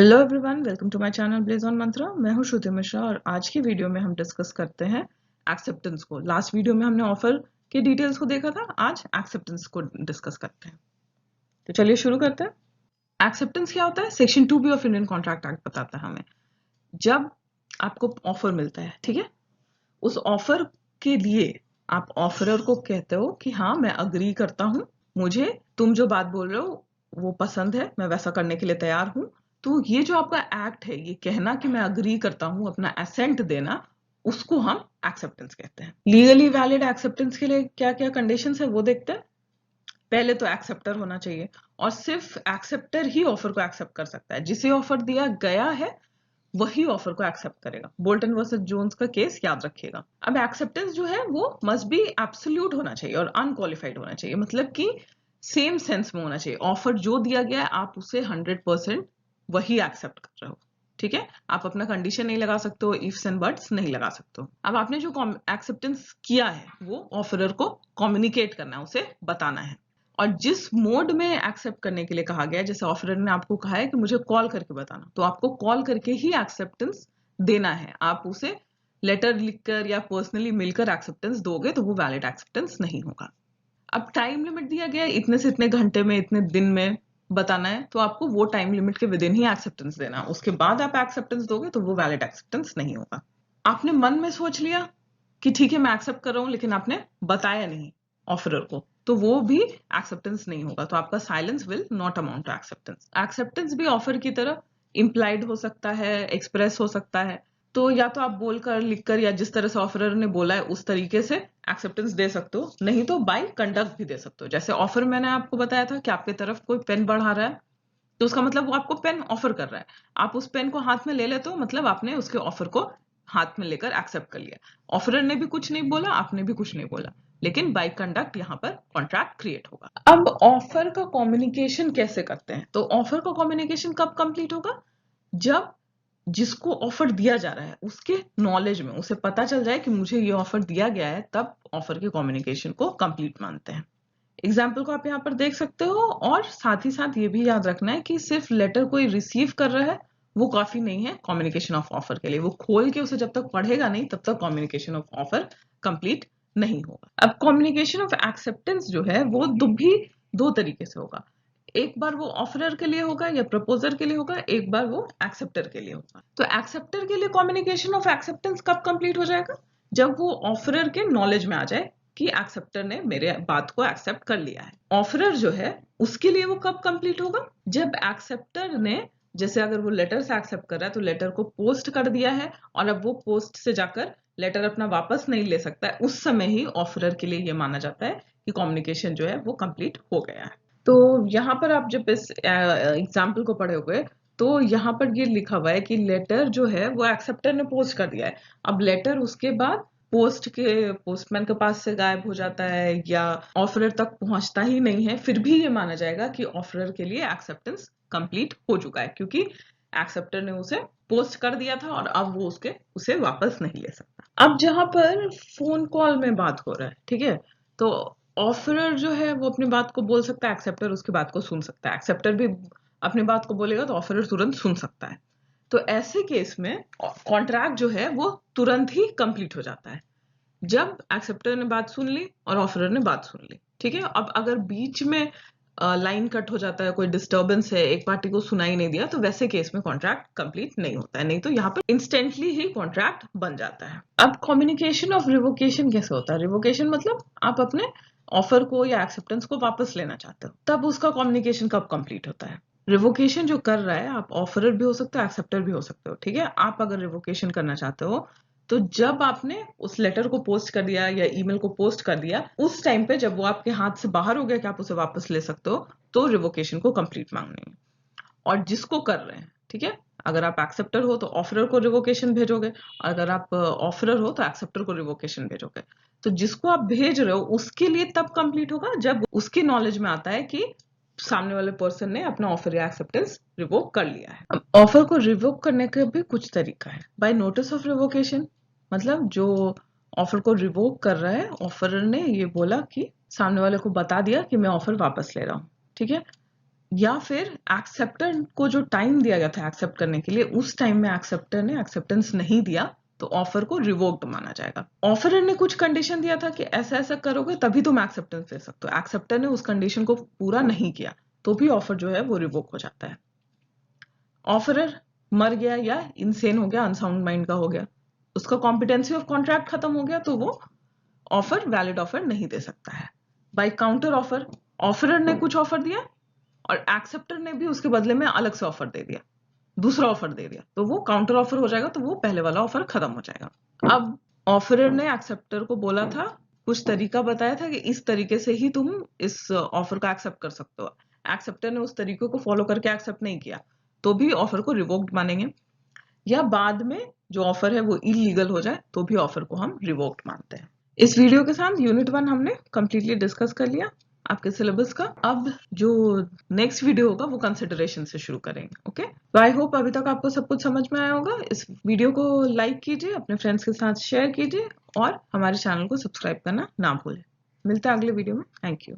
Hello everyone, welcome to my channel blaze on Mantra. मैं हूं श्रुति मिश्रा और आज की वीडियो में हम डिस्कस करते हैं एक्सेप्टेंस को। लास्ट वीडियो में हमने ऑफर के डिटेल्स को देखा था, आज एक्सेप्टेंस को डिस्कस करते हैं। तो चलिए शुरू करते हैं। एक्सेप्टेंस क्या होता है? Section 2B of Indian contract act बताता है हमें, जब आपको ऑफर मिलता है, ठीक है, उस ऑफर के लिए आप ऑफरर को कहते हो कि हाँ मैं अग्री करता हूँ, मुझे तुम जो बात बोल रहे हो वो पसंद है, मैं वैसा करने के लिए तैयार हूँ। तो ये जो आपका एक्ट है, ये कहना कि मैं अग्री करता हूँ, अपना एसेंट देना, उसको हम एक्सेप्टेंस कहते हैं। लीगली वैलिड एक्सेप्टेंस के लिए क्या क्या कंडीशंस है वो देखते हैं। पहले तो एक्सेप्टर होना चाहिए और सिर्फ एक्सेप्टर ही ऑफर को एक्सेप्ट कर सकता है। जिसे ऑफर दिया गया है वही ऑफर को एक्सेप्ट करेगा। बोल्टन वर्सेस जोन्स का केस याद रखिएगा। अब एक्सेप्टेंस जो है वो मस्ट बी एब्सोल्यूट होना चाहिए और अनक्वालिफाइड होना चाहिए, मतलब कि सेम सेंस में होना चाहिए। ऑफर जो दिया गया है आप उसे 100% वही एक्सेप्ट कर रहे हो, ठीक है। आप अपना कंडीशन नहीं लगा सकते हो, इफ्स एंड बट्स नहीं लगा सकते हो। अब आपने जो एक्सेप्टेंस किया है वो ऑफरर को कम्युनिकेट करना है, उसे बताना है। और जिस मोड में एक्सेप्ट करने के लिए कहा गया है, जैसे ऑफरर ने आपको कहा है कि मुझे कॉल करके बताना, तो आपको कॉल करके ही एक्सेप्टेंस देना है। आप उसे लेटर लिखकर या पर्सनली मिलकर एक्सेप्टेंस दोगे तो वो वैलिड एक्सेप्टेंस नहीं होगा। अब टाइम लिमिट दिया गया है, इतने से इतने घंटे में, इतने दिन में बताना है, तो आपको वो टाइम लिमिट के विद इन ही एक्सेप्टेंस देना है। उसके बाद आप एक्सेप्टेंस दोगे तो वो वैलिड एक्सेप्टेंस नहीं होगा। आपने मन में सोच लिया कि ठीक है मैं एक्सेप्ट कर रहा हूं, लेकिन आपने बताया नहीं ऑफरर को, तो वो भी एक्सेप्टेंस नहीं होगा। तो आपका silence will not amount to acceptance. Acceptance भी ऑफर की तरह इंप्लाइड हो सकता है, एक्सप्रेस हो सकता है। तो या तो आप बोलकर, लिखकर या जिस तरह से ऑफरर ने बोला है उस तरीके से एक्सेप्टेंस दे सकते हो, नहीं तो बाय कंडक्ट भी दे सकते हो। जैसे ऑफर मैंने आपको बताया था कि आपकी तरफ कोई पेन बढ़ा रहा है, तो उसका मतलब वो आपको पेन ऑफर कर रहा है। आप उस पेन को हाथ में ले लेते हो, मतलब आपने उसके ऑफर को हाथ में लेकर एक्सेप्ट कर लिया। ऑफरर ने भी कुछ नहीं बोला, आपने भी कुछ नहीं बोला, लेकिन बाय कंडक्ट यहाँ पर कॉन्ट्रैक्ट क्रिएट होगा। अब ऑफर का कम्युनिकेशन कैसे करते हैं? तो ऑफर का कम्युनिकेशन कब कंप्लीट होगा? जब जिसको ऑफर दिया जा रहा है उसके नॉलेज में, उसे पता चल जाए कि मुझे ये ऑफर दिया गया है, तब ऑफर के कम्युनिकेशन को कंप्लीट मानते हैं। एग्जाम्पल को आप यहाँ पर देख सकते हो। और साथ ही साथ ये भी याद रखना है कि सिर्फ लेटर कोई रिसीव कर रहा है वो काफी नहीं है कम्युनिकेशन ऑफ ऑफर के लिए। वो खोल के उसे जब तक पढ़ेगा नहीं तब तक कम्युनिकेशन ऑफ ऑफर कंप्लीट नहीं होगा। अब कम्युनिकेशन ऑफ एक्सेप्टेंस जो है वो दो तरीके से होगा। एक बार वो ऑफरर के लिए होगा या प्रपोजर के लिए होगा, एक बार वो एक्सेप्टर के लिए होगा। तो एक्सेप्टर के लिए कम्युनिकेशन ऑफ एक्सेप्टेंस कब कंप्लीट हो जाएगा? जब वो ऑफरर के नॉलेज में आ जाए कि एक्सेप्टर ने मेरे बात को एक्सेप्ट कर लिया है। ऑफरर जो है उसके लिए वो कब कंप्लीट होगा? जब एक्सेप्टर ने, जैसे अगर वो लेटर से एक्सेप्ट कर रहा है तो लेटर को पोस्ट कर दिया है और अब वो पोस्ट से जाकर लेटर अपना वापस नहीं ले सकता है, उस समय ही ऑफरर के लिए ये माना जाता है कि कम्युनिकेशन जो है वो कंप्लीट हो गया है। तो यहाँ पर आप जब इस एग्जाम्पल को पढ़े हुए, तो यहाँ पर ये लिखा हुआ है कि लेटर जो है वो एक्सेप्टर ने पोस्ट कर दिया है। अब लेटर उसके बाद पोस्टमैन के पास से गायब हो जाता है या ऑफरर तक पहुंचता ही नहीं है, फिर भी ये माना जाएगा कि ऑफरर के लिए एक्सेप्टेंस कंप्लीट हो चुका है, क्योंकि एक्सेप्टर ने उसे पोस्ट कर दिया था और अब वो उसे वापस नहीं ले सकता। अब जहां पर फोन कॉल में बात हो रहा है, ठीक है, तो ऑफरर जो है वो अपनी बात को बोल सकता है, एक्सेप्टर उसकी बात को सुन सकता है। एक्सेप्टर भी अपनी बात को बोलेगा तो ऑफरर तुरंत सुन सकता है। तो ऐसे केस में कॉन्ट्रैक्ट जो है वो तुरंत ही कंप्लीट हो जाता है, जब एक्सेप्टर ने बात सुन ली और ऑफरर ने बात सुन ली, ठीक है। अब अगर बीच में लाइन कट हो जाता है, कोई डिस्टर्बेंस है, एक पार्टी को सुनाई नहीं दिया, तो वैसे केस में कॉन्ट्रैक्ट कंप्लीट नहीं होता है, नहीं तो यहाँ पर इंस्टेंटली ही कॉन्ट्रैक्ट बन जाता है। अब कम्युनिकेशन ऑफ रिवोकेशन कैसे होता है? रिवोकेशन मतलब आप अपने ऑफर को या एक्सेप्टेंस को वापस लेना चाहते हो, तब उसका कम्युनिकेशन कब कंप्लीट होता है? रिवोकेशन जो कर रहा है, आप ऑफरर भी हो सकते हो, एक्सेप्टर भी हो सकते हो, ठीक है। आप अगर रिवोकेशन करना चाहते हो तो जब आपने उस लेटर को पोस्ट कर दिया या ईमेल को पोस्ट कर दिया, उस टाइम पे जब वो आपके हाथ से बाहर हो गया कि आप उसे वापस ले सकते हो, तो रिवोकेशन को कंप्लीट मांगनी है। और जिसको कर रहे हैं, ठीक है, अगर आप एक्सेप्टर हो तो ऑफरर को रिवोकेशन भेजोगे, अगर आप ऑफरर हो तो एक्सेप्टर को रिवोकेशन भेजोगे। तो जिसको आप भेज रहे हो उसके लिए तब कंप्लीट होगा जब उसकी नॉलेज में आता है कि सामने वाले पर्सन ने अपना ऑफर या एक्सेप्टेंस रिवोक कर लिया है। अब ऑफर को रिवोक करने का भी कुछ तरीका है। बाय नोटिस ऑफ रिवोकेशन, मतलब जो ऑफर को रिवोक कर रहा है, ऑफरर ने ये बोला कि सामने वाले को बता दिया कि मैं ऑफर वापस ले रहा हूँ, ठीक है। या फिर एक्सेप्टर को जो टाइम दिया गया था एक्सेप्ट करने के लिए, उस टाइम में एक्सेप्टर ने एक्सेप्टेंस नहीं दिया तो ऑफर को रिवोक्ड माना जाएगा। ऑफरर ने कुछ कंडीशन दिया था कि ऐसा ऐसा करोगे तभी तुम एक्सेप्टेंस दे सकते हो, एक्सेप्टर ने उस कंडीशन को पूरा नहीं किया तो भी ऑफर जो है वो रिवोक हो जाता है। ऑफरर मर गया या इंसेन हो गया, अनसाउंड माइंड का हो गया, उसका कॉम्पिटेंसी ऑफ कॉन्ट्रैक्ट खत्म हो गया तो वो ऑफर वैलिड ऑफर नहीं दे सकता है। बाय काउंटर ऑफर, ऑफरर ने कुछ ऑफर दिया और एक्सेप्टर ने भी उसके बदले में अलग से ऑफर दे दिया, दूसरा ऑफर दे दिया, तो वो काउंटर ऑफर हो जाएगा, तो वो पहले वाला ऑफर खत्म हो जाएगा। अब ऑफरर ने एक्सेप्टर को बोला था, कुछ तरीका बताया था कि इस तरीके से ही तुम इस ऑफर को एक्सेप्ट कर सकते हो, एक्सेप्टर ने उस तरीके को फॉलो करके एक्सेप्ट नहीं किया तो भी ऑफर को रिवोक्ड मानेंगे, या बाद में जो ऑफर है वो इलीगल हो जाए तो भी ऑफर को हम रिवोक्ड मानते हैं। इस वीडियो के साथ यूनिट 1 हमने कंप्लीटली डिस्कस कर लिया आपके सिलेबस का। अब जो नेक्स्ट वीडियो होगा वो कंसिडरेशन से शुरू करेंगे। ओके, तो आई होप अभी तक आपको सब कुछ समझ में आया होगा। इस वीडियो को लाइक कीजिए, अपने फ्रेंड्स के साथ शेयर कीजिए और हमारे चैनल को सब्सक्राइब करना ना भूलें। मिलते हैं अगले वीडियो में। Thank you.